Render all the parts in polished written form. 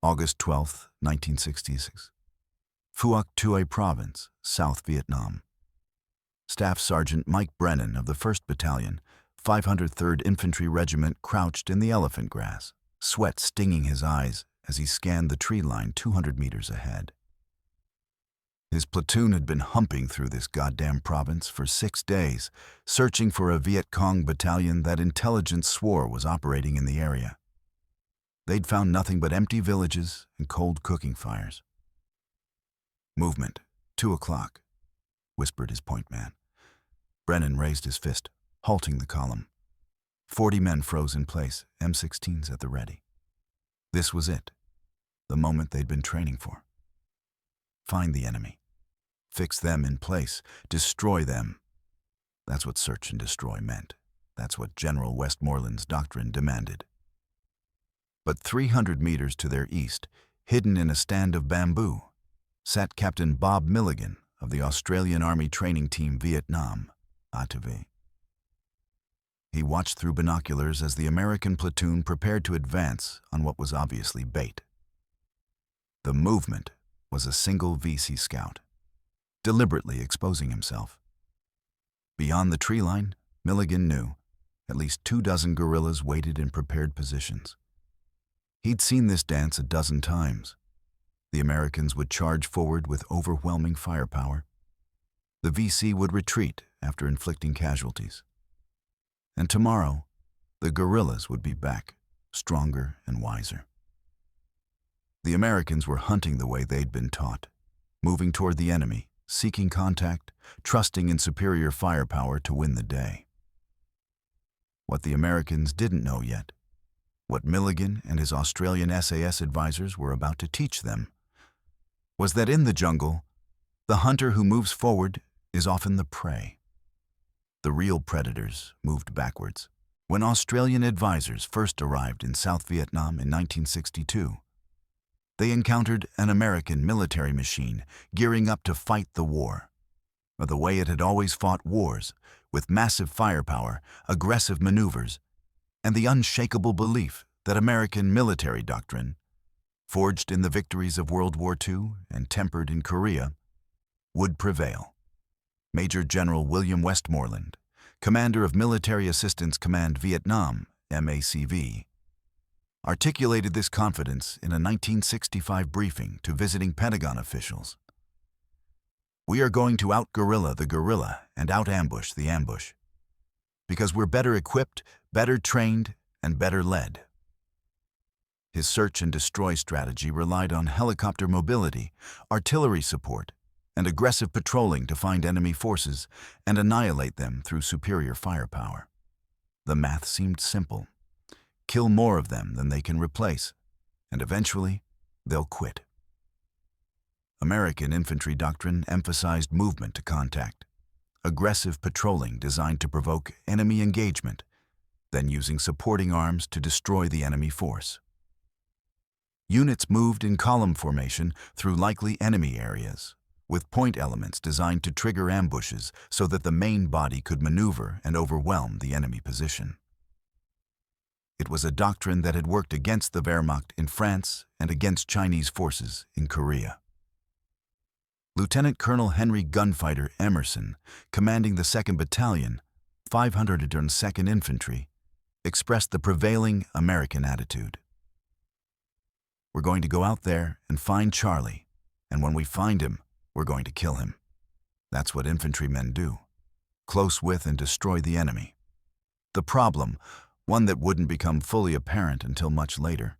August 12, 1966. Phuoc Tuy Province, South Vietnam. Staff Sergeant Mike Brennan of the 1st Battalion, 503rd Infantry Regiment crouched in the elephant grass, sweat stinging his eyes as he scanned the tree line 200 meters ahead. His platoon had been humping through this goddamn province for 6 days, searching for a Viet Cong battalion that intelligence swore was operating in the area. They'd found nothing but empty villages and cold cooking fires. "Movement, 2 o'clock, whispered his point man. Brennan raised his fist, halting the column. 40 men froze in place, M16s at the ready. This was it, the moment they'd been training for. Find the enemy. Fix them in place. Destroy them. That's what search and destroy meant. That's what General Westmoreland's doctrine demanded. But 300 meters to their east, hidden in a stand of bamboo, sat Captain Bob Milligan of the Australian Army Training Team Vietnam, WWII. He watched through binoculars as the American platoon prepared to advance on what was obviously bait. The movement was a single VC scout, deliberately exposing himself. Beyond the tree line, Milligan knew at least 24 guerrillas waited in prepared positions. He'd seen this dance a dozen times. The Americans would charge forward with overwhelming firepower. The VC would retreat after inflicting casualties. And tomorrow, the guerrillas would be back, stronger and wiser. The Americans were hunting the way they'd been taught, moving toward the enemy, seeking contact, trusting in superior firepower to win the day. What the Americans didn't know yet, what Milligan and his Australian SAS advisors were about to teach them, was that in the jungle, the hunter who moves forward is often the prey. The real predators moved backwards. When Australian advisors first arrived in South Vietnam in 1962, they encountered an American military machine gearing up to fight the war, or the way it had always fought wars, with massive firepower, aggressive maneuvers, and the unshakable belief that American military doctrine, forged in the victories of World War II and tempered in Korea, would prevail. Major General William Westmoreland, commander of Military Assistance Command Vietnam, MACV, articulated this confidence in a 1965 briefing to visiting Pentagon officials. "We are going to out-guerrilla the guerrilla and out-ambush the ambush, because we're better equipped, better trained, and better led." His search and destroy strategy relied on helicopter mobility, artillery support, and aggressive patrolling to find enemy forces and annihilate them through superior firepower. The math seemed simple. Kill more of them than they can replace, and eventually, they'll quit. American infantry doctrine emphasized movement to contact, aggressive patrolling designed to provoke enemy engagement, then using supporting arms to destroy the enemy force. Units moved in column formation through likely enemy areas, with point elements designed to trigger ambushes so that the main body could maneuver and overwhelm the enemy position. It was a doctrine that had worked against the Wehrmacht in France and against Chinese forces in Korea. Lieutenant Colonel Henry Gunfighter Emerson, commanding the 2nd Battalion, 502nd Infantry, expressed the prevailing American attitude. "We're going to go out there and find Charlie, and when we find him, we're going to kill him. That's what infantrymen do, close with and destroy the enemy." The problem, one that wouldn't become fully apparent until much later,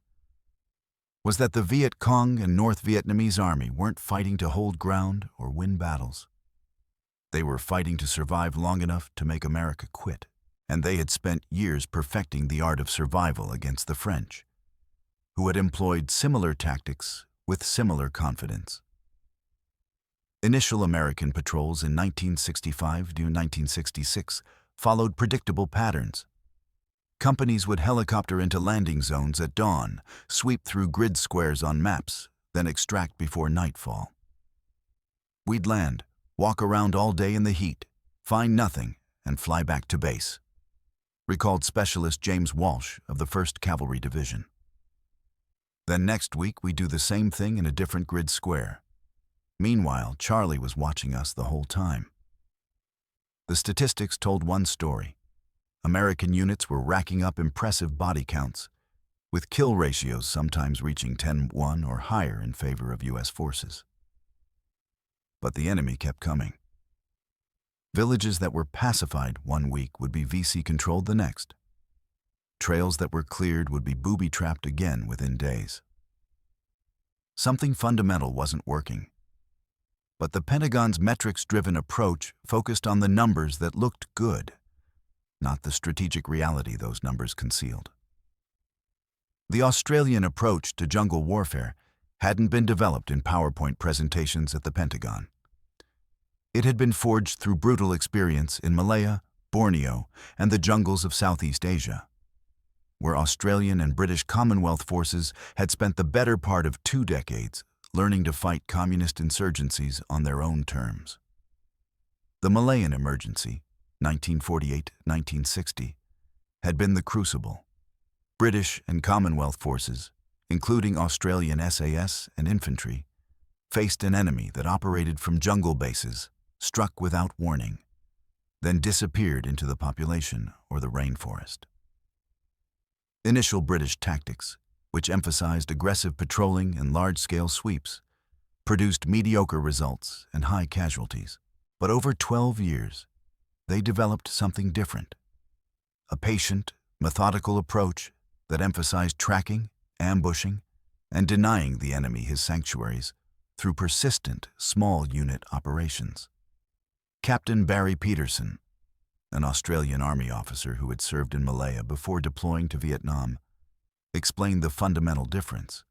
was that the Viet Cong and North Vietnamese army weren't fighting to hold ground or win battles. They were fighting to survive long enough to make America quit, and they had spent years perfecting the art of survival against the French, who had employed similar tactics with similar confidence. Initial American patrols in 1965 to 1966 followed predictable patterns. Companies would helicopter into landing zones at dawn, sweep through grid squares on maps, then extract before nightfall. "We'd land, walk around all day in the heat, find nothing, and fly back to base," recalled Specialist James Walsh of the 1st Cavalry Division. Then next week we do the same thing in a different grid square. Meanwhile, Charlie was watching us the whole time. The statistics told one story. American units were racking up impressive body counts, with kill ratios sometimes reaching 10-1 or higher in favor of U.S. forces. But the enemy kept coming. Villages that were pacified one week would be VC-controlled the next. Trails that were cleared would be booby-trapped again within days. Something fundamental wasn't working. But the Pentagon's metrics-driven approach focused on the numbers that looked good, not the strategic reality those numbers concealed. The Australian approach to jungle warfare hadn't been developed in PowerPoint presentations at the Pentagon. It had been forged through brutal experience in Malaya, Borneo, and the jungles of Southeast Asia, where Australian and British Commonwealth forces had spent the better part of 2 decades learning to fight communist insurgencies on their own terms. The Malayan Emergency, 1948-1960, had been the crucible. British and Commonwealth forces, including Australian SAS and infantry, faced an enemy that operated from jungle bases, struck without warning, then disappeared into the population or the rainforest. Initial British tactics, which emphasized aggressive patrolling and large-scale sweeps, produced mediocre results and high casualties. But over 12 years, they developed something different. A patient, methodical approach that emphasized tracking, ambushing, and denying the enemy his sanctuaries through persistent, small unit operations. Captain Barry Peterson, an Australian Army officer who had served in Malaya before deploying to Vietnam, explained the fundamental difference.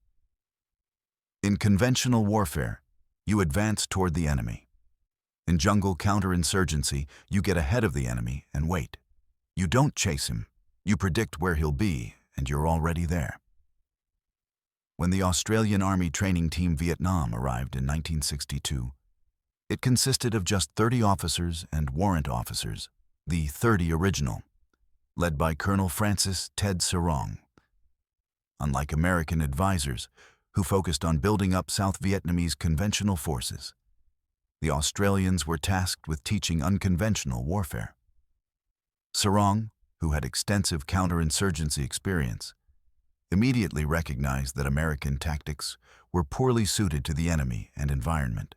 In conventional warfare, you advance toward the enemy. In jungle counterinsurgency, you get ahead of the enemy and wait. You don't chase him. You predict where he'll be, and you're already there. When the Australian Army Training Team Vietnam arrived in 1962, it consisted of just 30 officers and warrant officers, the 30 original, led by Colonel Francis Ted Sarong. Unlike American advisors, who focused on building up South Vietnamese conventional forces, the Australians were tasked with teaching unconventional warfare. Sarong, who had extensive counterinsurgency experience, immediately recognized that American tactics were poorly suited to the enemy and environment.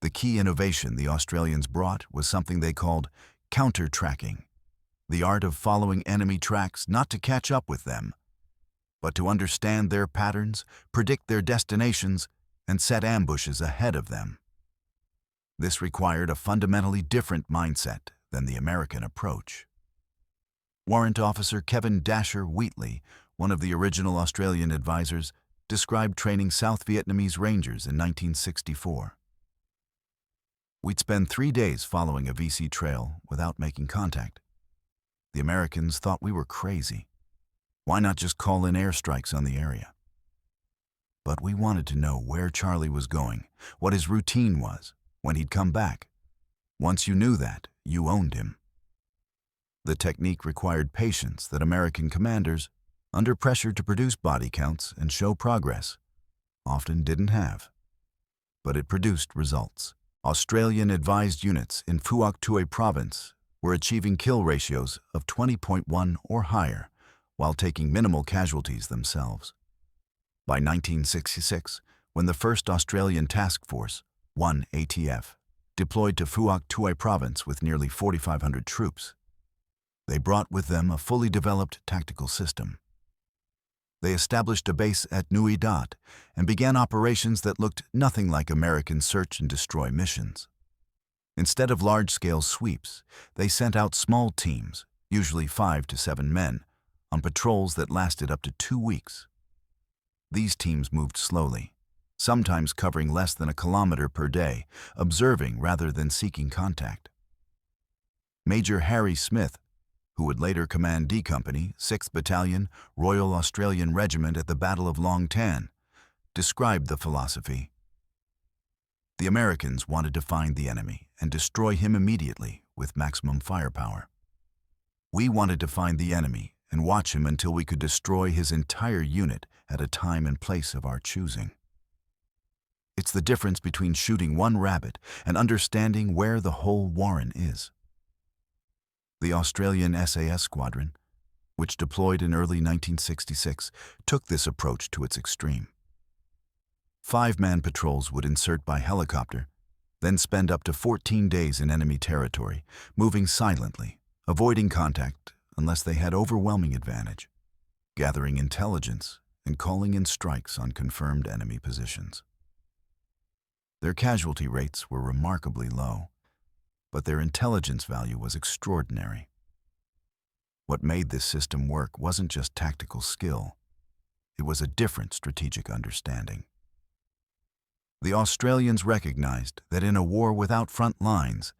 The key innovation the Australians brought was something they called counter-tracking, the art of following enemy tracks not to catch up with them, but to understand their patterns, predict their destinations, and set ambushes ahead of them. This required a fundamentally different mindset than the American approach. Warrant Officer Kevin Dasher Wheatley, one of the original Australian advisors, described training South Vietnamese Rangers in 1964. We'd spend 3 days following a VC trail without making contact. The Americans thought we were crazy. Why not just call in airstrikes on the area? But we wanted to know where Charlie was going, what his routine was, when he'd come back. Once you knew that, you owned him. The technique required patience that American commanders, under pressure to produce body counts and show progress, often didn't have. But it produced results. Australian advised units in Phuoc Tuy province were achieving kill ratios of 20.1 or higher while taking minimal casualties themselves. By 1966, when the first Australian task force, 1 ATF, deployed to Phuoc Tuy province with nearly 4,500 troops, they brought with them a fully developed tactical system. They established a base at Nui Dat and began operations that looked nothing like American search and destroy missions. Instead of large-scale sweeps, they sent out small teams, usually 5 to 7 men, on patrols that lasted up to 2 weeks. These teams moved slowly, sometimes covering less than a kilometer per day, observing rather than seeking contact. Major Harry Smith, who would later command D Company, 6th Battalion, Royal Australian Regiment at the Battle of Long Tan, described the philosophy. The Americans wanted to find the enemy and destroy him immediately with maximum firepower. We wanted to find the enemy and watch him until we could destroy his entire unit at a time and place of our choosing. It's the difference between shooting one rabbit and understanding where the whole warren is. The Australian SAS squadron, which deployed in early 1966, took this approach to its extreme. 5-man patrols would insert by helicopter, then spend up to 14 days in enemy territory, moving silently, avoiding contact unless they had overwhelming advantage, gathering intelligence and calling in strikes on confirmed enemy positions. Their casualty rates were remarkably low, but their intelligence value was extraordinary. What made this system work wasn't just tactical skill, it was a different strategic understanding. The Australians recognized that in a war without front lines,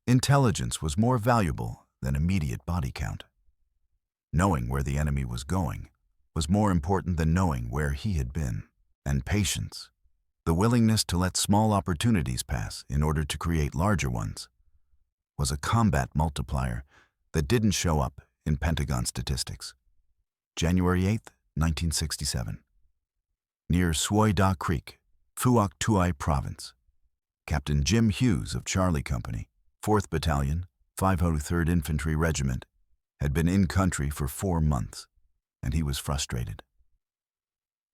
intelligence was more valuable than immediate body count. Knowing where the enemy was going was more important than knowing where he had been. And patience, the willingness to let small opportunities pass in order to create larger ones, was a combat multiplier that didn't show up in Pentagon statistics. January 8, 1967. Near Suoi Da Creek, Phuoc Tuai Province, Captain Jim Hughes of Charlie Company, 4th Battalion, 503rd Infantry Regiment, had been in country for 4 months, and he was frustrated.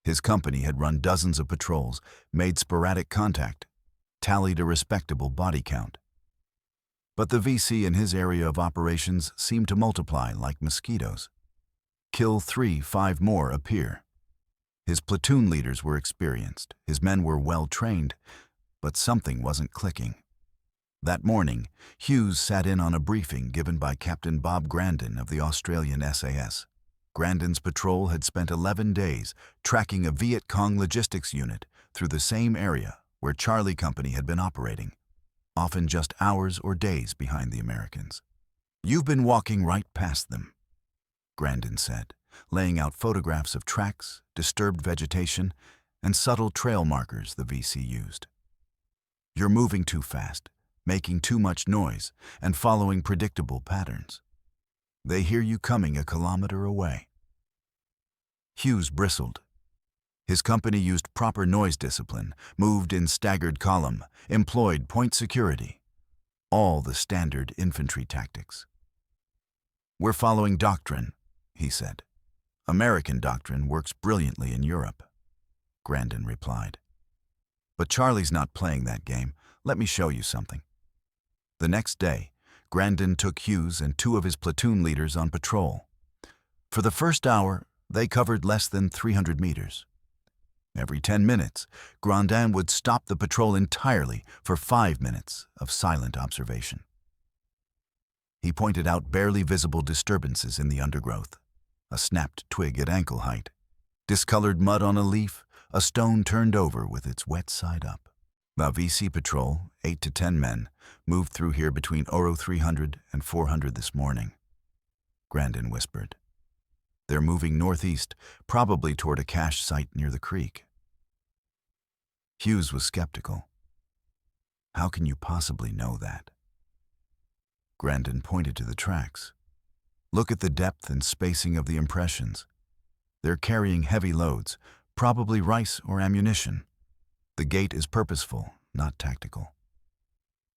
His company had run dozens of patrols, made sporadic contact, tallied a respectable body count. But the VC in his area of operations seemed to multiply like mosquitoes. Kill 3, 5 more appear. His platoon leaders were experienced, his men were well trained, but something wasn't clicking. That morning, Hughes sat in on a briefing given by Captain Bob Grandin of the Australian SAS. Grandin's patrol had spent 11 days tracking a Viet Cong logistics unit through the same area where Charlie Company had been operating, often just hours or days behind the Americans. "You've been walking right past them," Grandin said, laying out photographs of tracks, disturbed vegetation, and subtle trail markers the VC used. "You're moving too fast, making too much noise, and following predictable patterns. They hear you coming a kilometer away." Hughes bristled. His company used proper noise discipline, moved in staggered column, employed point security, all the standard infantry tactics. "We're following doctrine," he said. "American doctrine works brilliantly in Europe," Grandin replied. "But Charlie's not playing that game. Let me show you something." The next day, Grandin took Hughes and 2 of his platoon leaders on patrol. For the first hour, they covered less than 300 meters. Every 10 minutes, Grandin would stop the patrol entirely for 5 minutes of silent observation. He pointed out barely visible disturbances in the undergrowth, a snapped twig at ankle height, discolored mud on a leaf, a stone turned over with its wet side up. The VC patrol, 8 to 10 men, moved through here between Oro 300 and 400 this morning, Grandin whispered. "They're moving northeast, probably toward a cache site near the creek." Hughes was skeptical. "How can you possibly know that?" Grandin pointed to the tracks. "Look at the depth and spacing of the impressions. They're carrying heavy loads, probably rice or ammunition. The gait is purposeful, not tactical.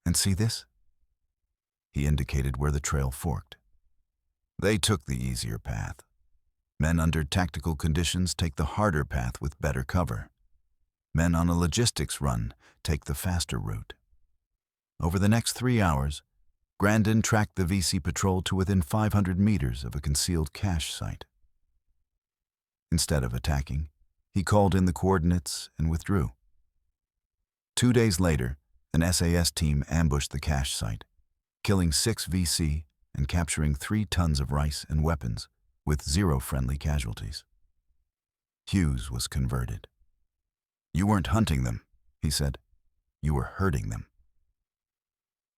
And see this?" He indicated where the trail forked. "They took the easier path. Men under tactical conditions take the harder path with better cover. Men on a logistics run take the faster route." Over the next 3 hours, Grandin tracked the VC patrol to within 500 meters of a concealed cache site. Instead of attacking, he called in the coordinates and withdrew. 2 days later, an SAS team ambushed the cache site, killing 6 VC and capturing 3 tons of rice and weapons with 0 friendly casualties. Hughes was converted. "You weren't hunting them," he said. "You were herding them."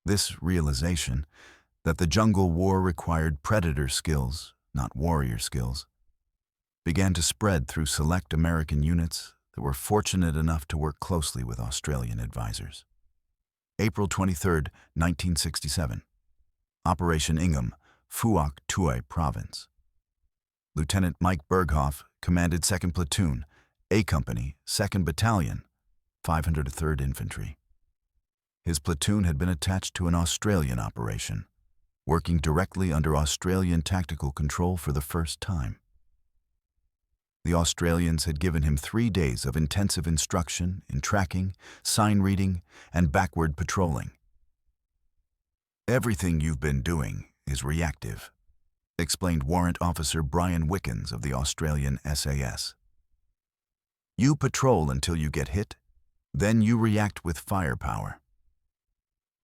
This realization, that the jungle war required predator skills, not warrior skills, began to spread through select American units that were fortunate enough to work closely with Australian advisors. April 23, 1967. Operation Ingham, Phuoc Tuai Province. Lieutenant Mike Berghoff commanded 2nd Platoon, A Company, 2nd Battalion, 503rd Infantry. His platoon had been attached to an Australian operation, working directly under Australian tactical control for the first time. The Australians had given him 3 days of intensive instruction in tracking, sign reading, and backward patrolling. "Everything you've been doing is reactive," explained Warrant Officer Brian Wickens of the Australian SAS. "You patrol until you get hit, then you react with firepower.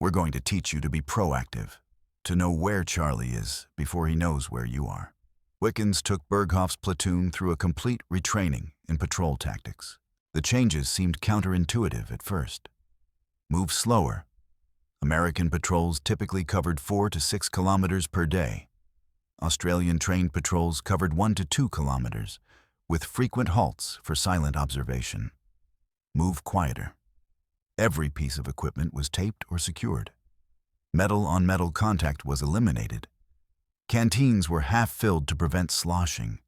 We're going to teach you to be proactive, to know where Charlie is before he knows where you are." Wickens took Berghoff's platoon through a complete retraining in patrol tactics. The changes seemed counterintuitive at first. Move slower. American patrols typically covered 4 to 6 kilometers per day. Australian trained patrols covered 1 to 2 kilometers, with frequent halts for silent observation. Move quieter. Every piece of equipment was taped or secured. Metal-on-metal contact was eliminated. Canteens were half-filled to prevent sloshing.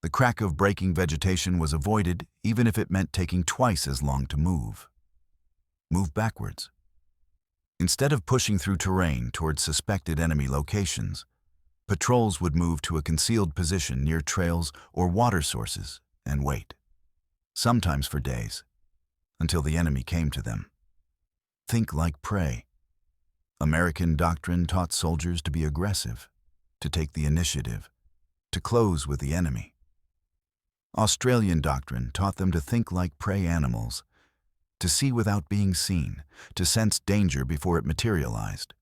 The crack of breaking vegetation was avoided, even if it meant taking twice as long to move. Move backwards. Instead of pushing through terrain towards suspected enemy locations, patrols would move to a concealed position near trails or water sources and wait, sometimes for days, until the enemy came to them. Think like prey. American doctrine taught soldiers to be aggressive, to take the initiative, to close with the enemy. Australian doctrine taught them to think like prey animals, to see without being seen, to sense danger before it materialized,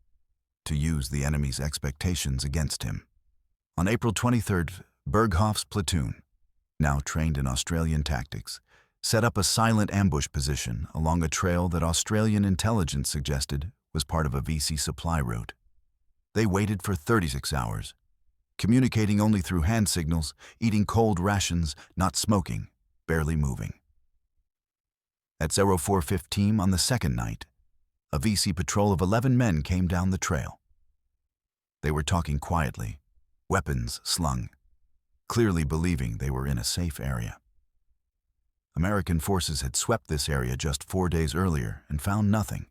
to use the enemy's expectations against him. On April 23rd, Berghoff's platoon, now trained in Australian tactics, set up a silent ambush position along a trail that Australian intelligence suggested was part of a VC supply route. They waited for 36 hours, communicating only through hand signals, eating cold rations, not smoking, barely moving. At 04:15 on the second night, a VC patrol of 11 men came down the trail. They were talking quietly, weapons slung, clearly believing they were in a safe area. American forces had swept this area just 4 days earlier and found nothing.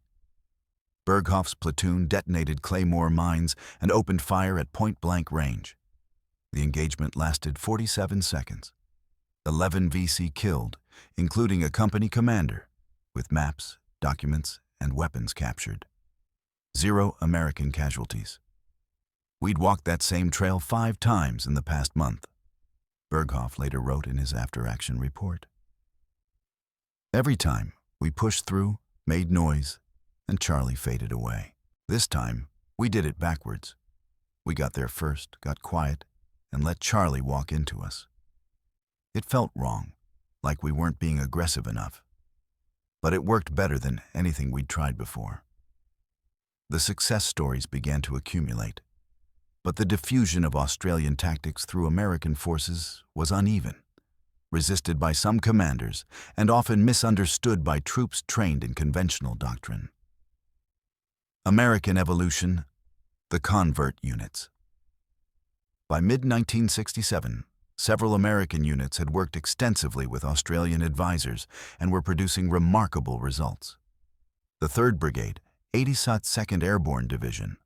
Berghoff's platoon detonated claymore mines and opened fire at point-blank range. The engagement lasted 47 seconds. 11 VC killed, including a company commander, with maps, documents, and weapons captured. 0 American casualties. "We'd walked that same trail 5 times in the past month," Berghoff later wrote in his after-action report. "Every time, we pushed through, made noise, and Charlie faded away. This time, we did it backwards. We got there first, got quiet, and let Charlie walk into us. It felt wrong, like we weren't being aggressive enough. But it worked better than anything we'd tried before." The success stories began to accumulate, but the diffusion of Australian tactics through American forces was uneven, resisted by some commanders, and often misunderstood by troops trained in conventional doctrine. American evolution, the convert units. By mid-1967, several American units had worked extensively with Australian advisors and were producing remarkable results. The 3rd Brigade, 80th 2nd Airborne Division,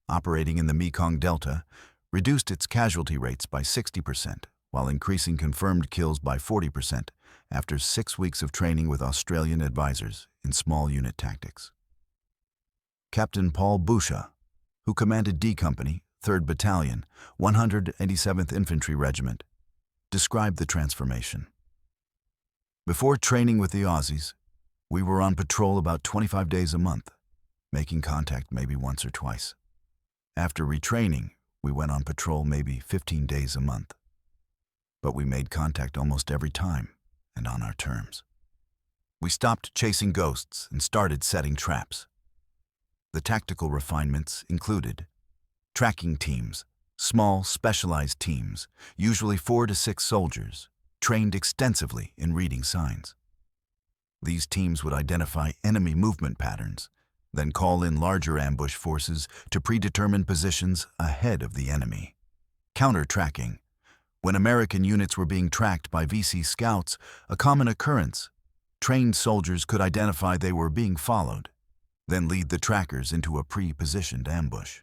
operating in the Mekong Delta, reduced its casualty rates by 60%, while increasing confirmed kills by 40% after 6 weeks of training with Australian advisors in small unit tactics. Captain Paul Boucher, who commanded D Company, 3rd Battalion, 187th Infantry Regiment, described the transformation. "Before training with the Aussies, we were on patrol about 25 days a month, making contact maybe once or twice. After retraining, we went on patrol maybe 15 days a month. But we made contact almost every time, and on our terms. We stopped chasing ghosts and started setting traps. The tactical refinements included tracking teams, small, specialized teams, usually 4 to 6 soldiers, trained extensively in reading signs. These teams would identify enemy movement patterns, then call in larger ambush forces to predetermined positions ahead of the enemy. Counter-tracking, When American units were being tracked by VC scouts, a common occurrence, trained soldiers could identify they were being followed, then lead the trackers into a pre-positioned ambush.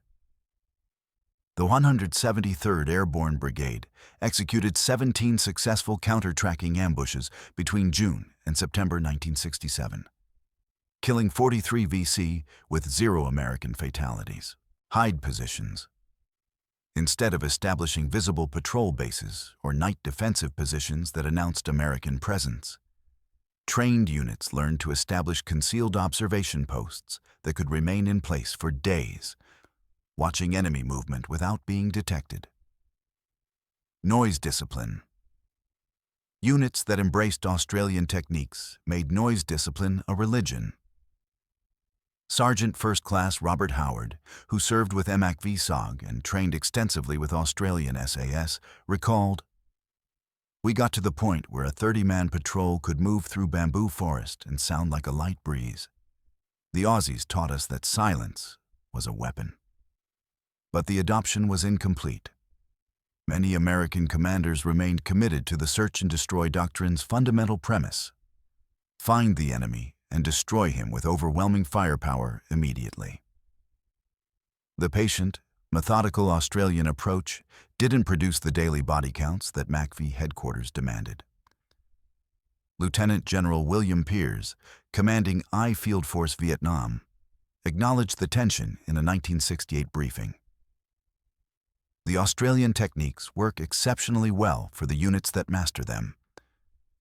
The 173rd Airborne Brigade executed 17 successful counter-tracking ambushes between June and September 1967, killing 43 VC with 0 American fatalities. Hide positions. Instead of establishing visible patrol bases or night defensive positions that announced American presence, trained units learned to establish concealed observation posts that could remain in place for days, watching enemy movement without being detected. Noise discipline. Units that embraced Australian techniques made noise discipline a religion. Sergeant First Class Robert Howard, who served with MAC-VSOG and trained extensively with Australian SAS, recalled, "We got to the point where a 30-man patrol could move through bamboo forest and sound like a light breeze. The Aussies taught us that silence was a weapon." But the adoption was incomplete. Many American commanders remained committed to the search and destroy doctrine's fundamental premise: find the enemy and destroy him with overwhelming firepower immediately. The patient, methodical Australian approach didn't produce the daily body counts that MACV headquarters demanded. Lieutenant General William Pears, commanding I Field Force Vietnam, acknowledged the tension in a 1968 briefing. "The Australian techniques work exceptionally well for the units that master them,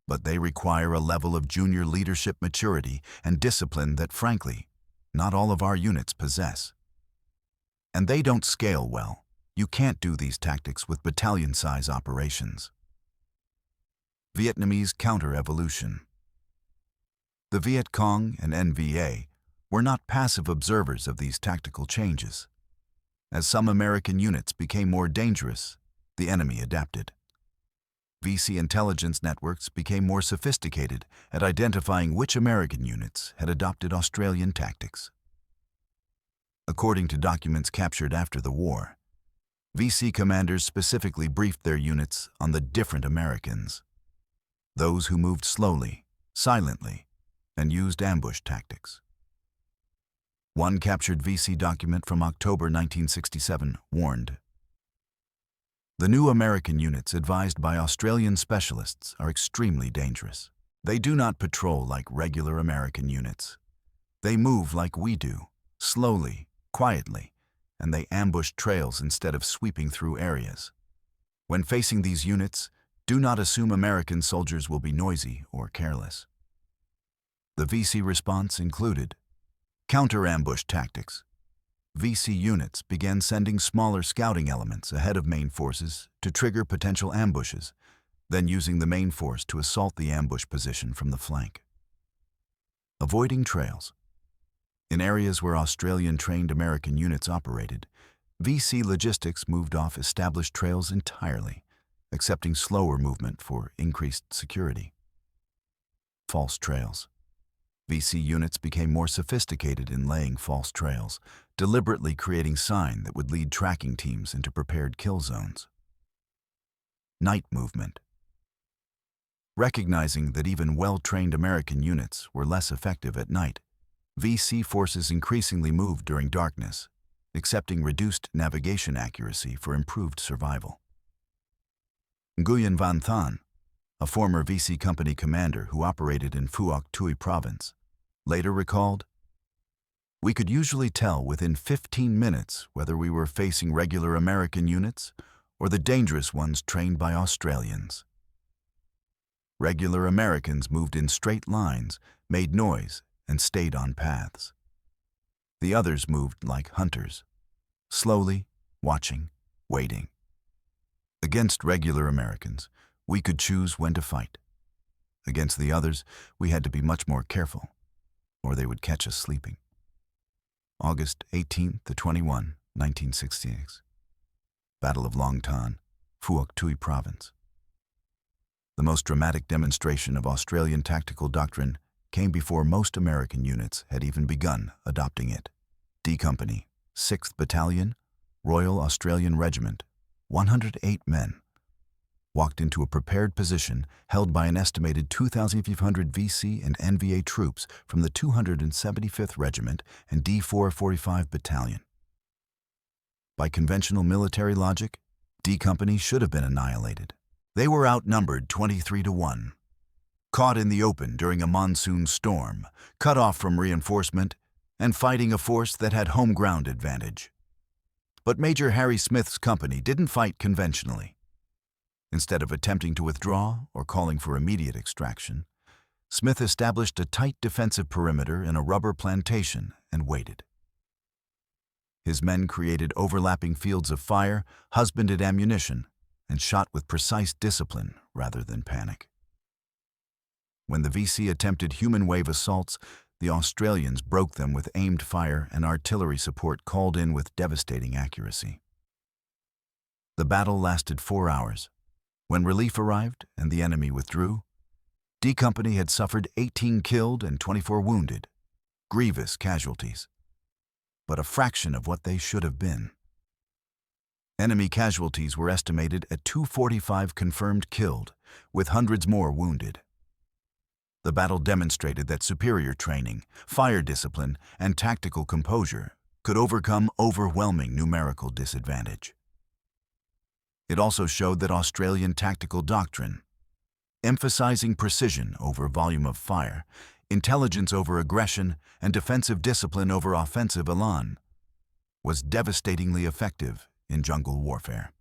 but they require a level of junior leadership maturity and discipline that, frankly, not all of our units possess. And they don't scale well. You can't do these tactics with battalion-size operations." Vietnamese counter-evolution. The Viet Cong and NVA were not passive observers of these tactical changes. As some American units became more dangerous, the enemy adapted. VC intelligence networks became more sophisticated at identifying which American units had adopted Australian tactics. According to documents captured after the war, VC commanders specifically briefed their units on the different Americans, those who moved slowly, silently, and used ambush tactics. One captured VC document from October 1967 warned, "The new American units advised by Australian specialists are extremely dangerous. They do not patrol like regular American units. They move like we do, slowly, quietly, and they ambush trails instead of sweeping through areas. When facing these units, do not assume American soldiers will be noisy or careless." The VC response included counter-ambush tactics. VC units began sending smaller scouting elements ahead of main forces to trigger potential ambushes, then using the main force to assault the ambush position from the flank. Avoiding trails. In areas where Australian-trained American units operated, VC logistics moved off established trails entirely, accepting slower movement for increased security. False trails. VC units became more sophisticated in laying false trails, deliberately creating sign that would lead tracking teams into prepared kill zones. Night movement. Recognizing that even well-trained American units were less effective at night, VC forces increasingly moved during darkness, accepting reduced navigation accuracy for improved survival. Nguyen Van Than, a former VC company commander who operated in Phuoc Tuy province, later recalled, "We could usually tell within 15 minutes whether we were facing regular American units or the dangerous ones trained by Australians. Regular Americans moved in straight lines, made noise, and stayed on paths. The others moved like hunters, slowly, watching, waiting. Against regular Americans, we could choose when to fight. Against the others, we had to be much more careful, or they would catch us sleeping." August 18 to 21, 1966. Battle of Long Tan, Phuoc Tuy Province. The most dramatic demonstration of Australian tactical doctrine came before most American units had even begun adopting it. D Company, 6th Battalion, Royal Australian Regiment, 108 men. walked into a prepared position held by an estimated 2,500 VC and NVA troops from the 275th Regiment and D445 Battalion. By conventional military logic, D Company should have been annihilated. They were outnumbered 23-1. Caught in the open during a monsoon storm, cut off from reinforcement, and fighting a force that had home ground advantage. But Major Harry Smith's company didn't fight conventionally. Instead of attempting to withdraw or calling for immediate extraction, Smith established a tight defensive perimeter in a rubber plantation and waited. His men created overlapping fields of fire, husbanded ammunition, and shot with precise discipline rather than panic. When the VC attempted human wave assaults, the Australians broke them with aimed fire and artillery support called in with devastating accuracy. The battle lasted 4 hours. When relief arrived and the enemy withdrew, D Company had suffered 18 killed and 24 wounded, grievous casualties, but a fraction of what they should have been. Enemy casualties were estimated at 245 confirmed killed, with hundreds more wounded. The battle demonstrated that superior training, fire discipline, and tactical composure could overcome overwhelming numerical disadvantage. It also showed that Australian tactical doctrine, emphasizing precision over volume of fire, intelligence over aggression, and defensive discipline over offensive elan, was devastatingly effective in jungle warfare.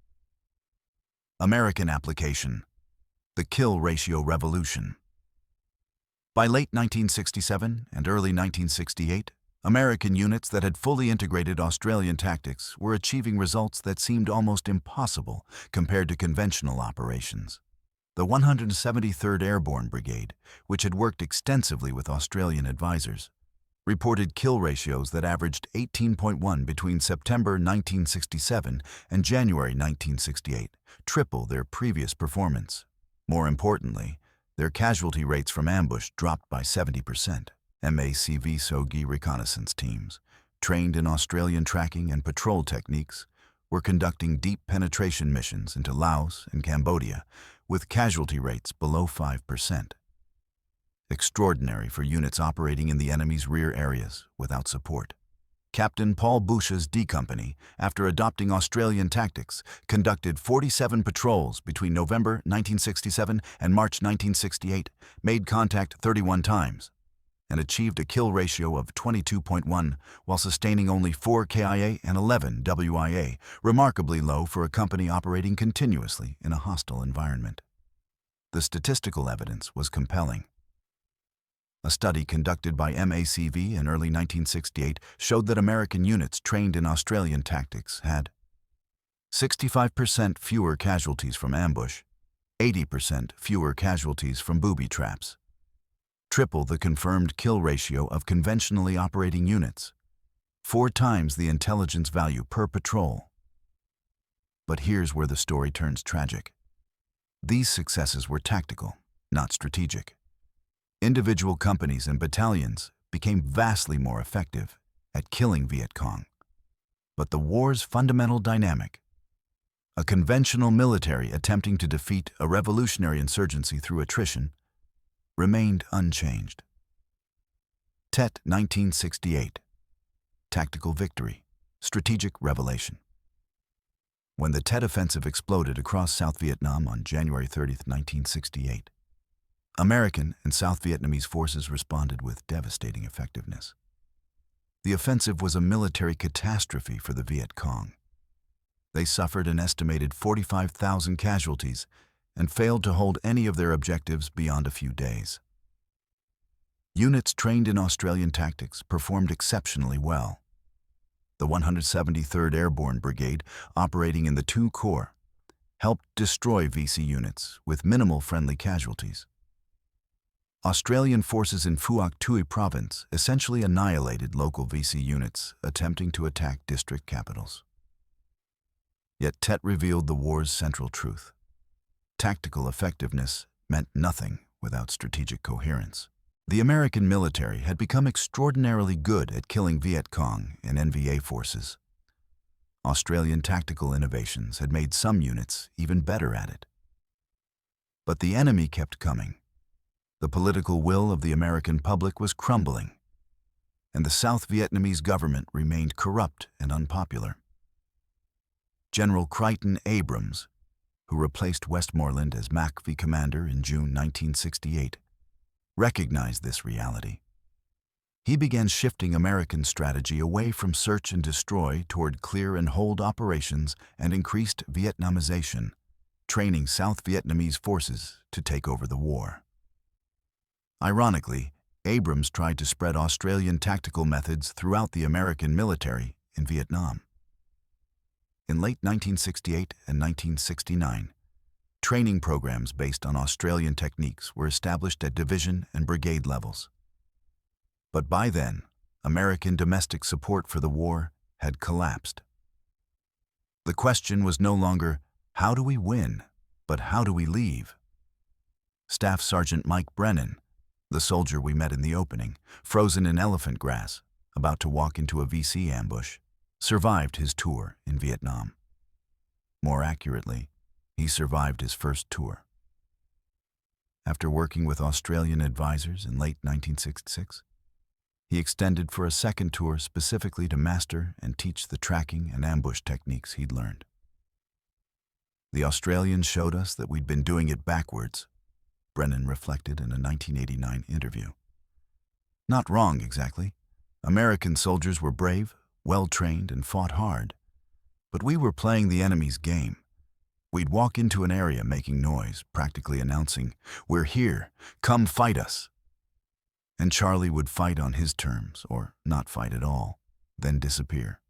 American application: the kill ratio revolution. By late 1967 and early 1968, American units that had fully integrated Australian tactics were achieving results that seemed almost impossible compared to conventional operations. The 173rd Airborne Brigade, which had worked extensively with Australian advisors, reported kill ratios that averaged 18.1 between September 1967 and January 1968, triple their previous performance. More importantly, their casualty rates from ambush dropped by 70%. MACV SOGI reconnaissance teams, trained in Australian tracking and patrol techniques, were conducting deep penetration missions into Laos and Cambodia with casualty rates below 5%. Extraordinary for units operating in the enemy's rear areas without support. Captain Paul Boucher's D Company, after adopting Australian tactics, conducted 47 patrols between November 1967 and March 1968, made contact 31 times, and achieved a kill ratio of 22.1 while sustaining only 4 KIA and 11 WIA, remarkably low for a company operating continuously in a hostile environment. The statistical evidence was compelling. A study conducted by MACV in early 1968 showed that American units trained in Australian tactics had 65% fewer casualties from ambush, 80% fewer casualties from booby traps, triple the confirmed kill ratio of conventionally operating units, 4 times the intelligence value per patrol. But here's where the story turns tragic. These successes were tactical, not strategic. Individual companies and battalions became vastly more effective at killing Viet Cong. But the war's fundamental dynamic, a conventional military attempting to defeat a revolutionary insurgency through attrition, remained unchanged. Tet 1968. Tactical victory, strategic revelation. When the Tet Offensive exploded across South Vietnam on January 30, 1968, American and South Vietnamese forces responded with devastating effectiveness. The offensive was a military catastrophe for the Viet Cong. They suffered an estimated 45,000 casualties and failed to hold any of their objectives beyond a few days. Units trained in Australian tactics performed exceptionally well. The 173rd Airborne Brigade, operating in the II Corps, helped destroy VC units with minimal friendly casualties. Australian forces in Phuoc Tuy province essentially annihilated local VC units attempting to attack district capitals. Yet Tet revealed the war's central truth. Tactical effectiveness meant nothing without strategic coherence. The American military had become extraordinarily good at killing Viet Cong and NVA forces. Australian tactical innovations had made some units even better at it. But the enemy kept coming. The political will of the American public was crumbling, and the South Vietnamese government remained corrupt and unpopular. General Crichton Abrams, who replaced Westmoreland as MACV commander in June 1968, recognized this reality. He began shifting American strategy away from search and destroy toward clear and hold operations and increased Vietnamization, training South Vietnamese forces to take over the war. Ironically, Abrams tried to spread Australian tactical methods throughout the American military in Vietnam. In late 1968 and 1969, training programs based on Australian techniques were established at division and brigade levels. But by then, American domestic support for the war had collapsed. The question was no longer, how do we win, but how do we leave? Staff Sergeant Mike Brennan, the soldier we met in the opening, frozen in elephant grass, about to walk into a VC ambush, survived his tour in Vietnam. More accurately, he survived his first tour. After working with Australian advisors in late 1966, he extended for a second tour specifically to master and teach the tracking and ambush techniques he'd learned. The Australians showed us that we'd been doing it backwards, Brennan reflected in a 1989 interview. Not wrong, exactly. American soldiers were brave, well-trained, and fought hard. But we were playing the enemy's game. We'd walk into an area making noise, practically announcing, "We're here, come fight us." And Charlie would fight on his terms, or not fight at all, then disappear.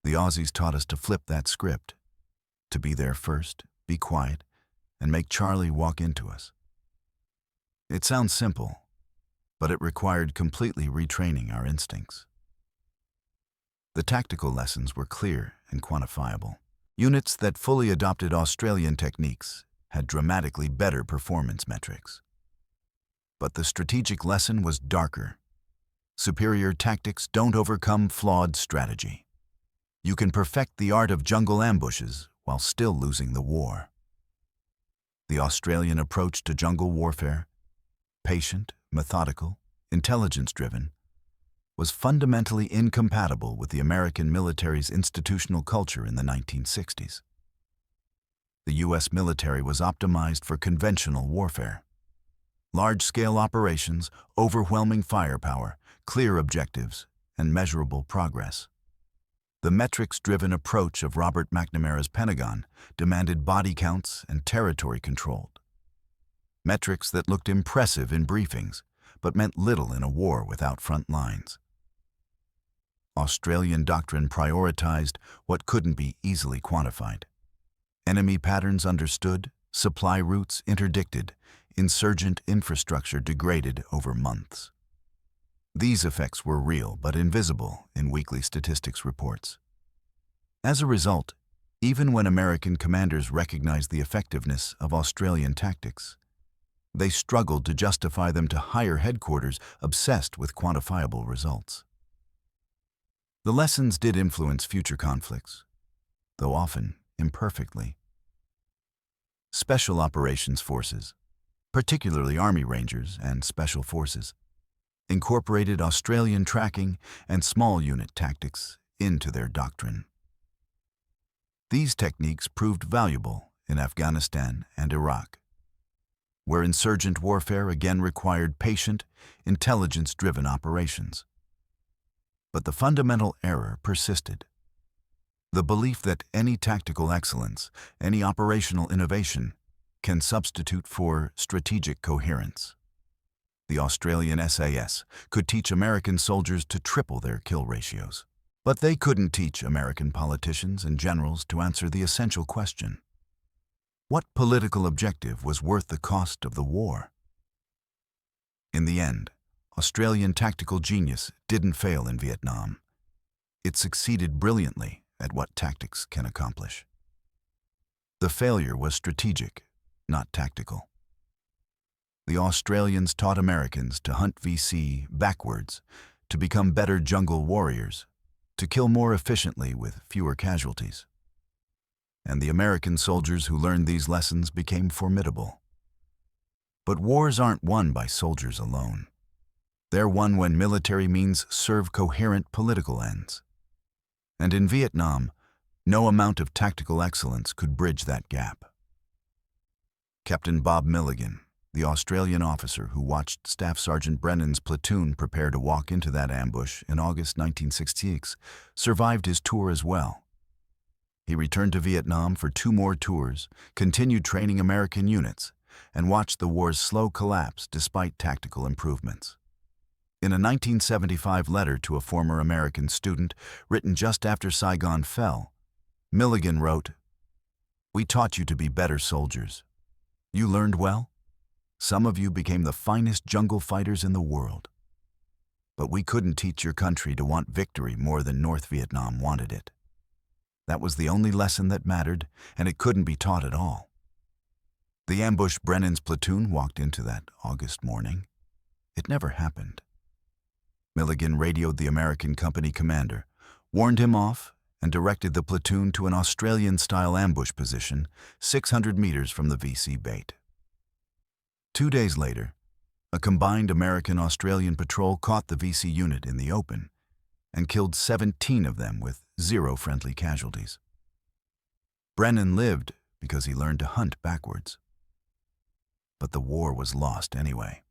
The Aussies taught us to flip that script, to be there first, be quiet, and make Charlie walk into us. It sounds simple, but it required completely retraining our instincts. The tactical lessons were clear and quantifiable. Units that fully adopted Australian techniques had dramatically better performance metrics. But the strategic lesson was darker. Superior tactics don't overcome flawed strategy. You can perfect the art of jungle ambushes while still losing the war. The Australian approach to jungle warfare, patient, methodical, intelligence-driven, was fundamentally incompatible with the American military's institutional culture in the 1960s. The U.S. military was optimized for conventional warfare. Large-scale operations, overwhelming firepower, clear objectives, and measurable progress. The metrics-driven approach of Robert McNamara's Pentagon demanded body counts and territory controlled. Metrics that looked impressive in briefings, but meant little in a war without front lines. Australian doctrine prioritized what couldn't be easily quantified. Enemy patterns understood, supply routes interdicted, insurgent infrastructure degraded over months. These effects were real but invisible in weekly statistics reports. As a result, even when American commanders recognized the effectiveness of Australian tactics, they struggled to justify them to higher headquarters obsessed with quantifiable results. The lessons did influence future conflicts, though often imperfectly. Special Operations Forces, particularly Army Rangers and Special Forces, incorporated Australian tracking and small unit tactics into their doctrine. These techniques proved valuable in Afghanistan and Iraq, where insurgent warfare again required patient, intelligence-driven operations. But the fundamental error persisted. The belief that any tactical excellence, any operational innovation, can substitute for strategic coherence. The Australian SAS could teach American soldiers to triple their kill ratios. But they couldn't teach American politicians and generals to answer the essential question: what political objective was worth the cost of the war? In the end, Australian tactical genius didn't fail in Vietnam. It succeeded brilliantly at what tactics can accomplish. The failure was strategic, not tactical. The Australians taught Americans to hunt VC backwards, to become better jungle warriors, to kill more efficiently with fewer casualties. and the American soldiers who learned these lessons became formidable. But wars aren't won by soldiers alone. They're won when military means serve coherent political ends. And in Vietnam, no amount of tactical excellence could bridge that gap. Captain Bob Milligan, the Australian officer who watched Staff Sergeant Brennan's platoon prepare to walk into that ambush in August 1966, survived his tour as well. He returned to Vietnam for 2 more tours, continued training American units, and watched the war's slow collapse despite tactical improvements. In a 1975 letter to a former American student written just after Saigon fell, Milligan wrote, "We taught you to be better soldiers. You learned well. Some of you became the finest jungle fighters in the world. But we couldn't teach your country to want victory more than North Vietnam wanted it. That was the only lesson that mattered, and it couldn't be taught at all." The ambush Brennan's platoon walked into that August morning, it never happened. Milligan radioed the American company commander, warned him off, and directed the platoon to an Australian-style ambush position 600 meters from the VC bait. 2 days later, a combined American-Australian patrol caught the VC unit in the open and killed 17 of them with 0 friendly casualties. Brennan lived because he learned to hunt backwards. But the war was lost anyway.